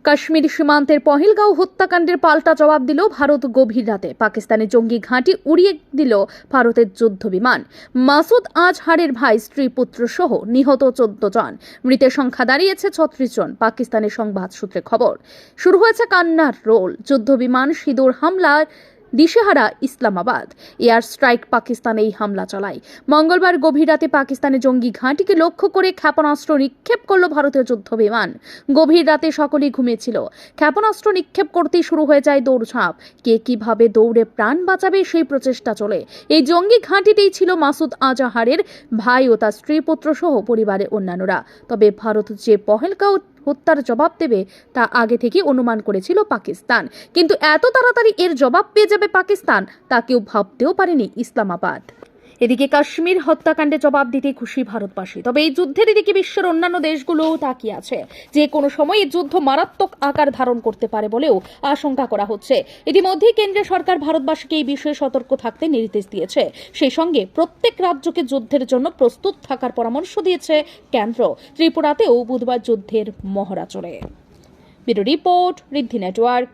কাশ্মীর সীমান্তের পহেলগাঁও হত্যাকাণ্ডের পাল্টা জবাব দিল ভারত। গভীর রাতে পাকিস্তানের জঙ্গি ঘাঁটি উড়িয়ে দিল ভারতের যুদ্ধ বিমান। মাসুদ আজহারের ভাই, স্ত্রী, পুত্র সহ নিহত 14 জন। মৃতের সংখ্যা দাঁড়িয়েছে 36 জন। পাকিস্তানের সংবাদ সূত্রে খবর, শুরু হয়েছে কান্নার রোল। যুদ্ধ বিমান সিঁদুর হামলায় দিশেহারা ইসলামাবাদ। এয়ার স্ট্রাইক পাকিস্তান এই হামলা চালায়। মঙ্গলবার গভীর রাতে পাকিস্তানের জঙ্গি ঘাঁটিকে লক্ষ্য করে ক্ষেপণাস্ত্র নিক্ষেপ করল ভারতীয় যুদ্ধ বিমান। গভীর রাতে সকলেই ঘুমিয়েছিল। ক্ষেপণাস্ত্র নিক্ষেপ করতেই শুরু হয়ে যায় দৌড়ঝাঁপ। কে কিভাবে দৌড়ে প্রাণ বাঁচাবে সেই প্রচেষ্টা চলে। এই জঙ্গি ঘাঁটিতেই ছিল মাসুদ আজহারের ভাই ও তার স্ত্রী, পুত্র সহ পরিবারের অন্যান্যরা। তবে ভারত যে পহেলগাঁও হত্যার জবাব দেবে তা আগে থেকে অনুমান করেছিল পাকিস্তান, কিন্তু এত তাড়াতাড়ি এর জবাব পেয়ে যাবে পাকিস্তান তা কেউ ভাবতেও পারেনি ইসলামাবাদ। এদিকে কাশ্মীর হত্যাকাণ্ডে জবাব দিতে খুশি ভারতবাসী। তবে এই যুদ্ধের দিকে বিশ্বের অন্যান্য দেশগুলোও তাকিয়ে আছে। যে কোনো সময় এই যুদ্ধ মারাত্মক আকার ধারণ করতে পারে বলেও আশঙ্কা করা হচ্ছে। ইতিমধ্যেই কেন্দ্রীয় সরকার ভারতবাসীকে এই বিষয়ে সতর্ক থাকতে নির্দেশ দিয়েছে। সেই সঙ্গে প্রত্যেক রাজ্যকে যুদ্ধের জন্য প্রস্তুত থাকার পরামর্শ দিয়েছে কেন্দ্র। ত্রিপুরাতেও বুধবার যুদ্ধের মহড়া চলে। ব্যুরো রিপোর্ট, ঋদ্ধি নেটওয়ার্ক।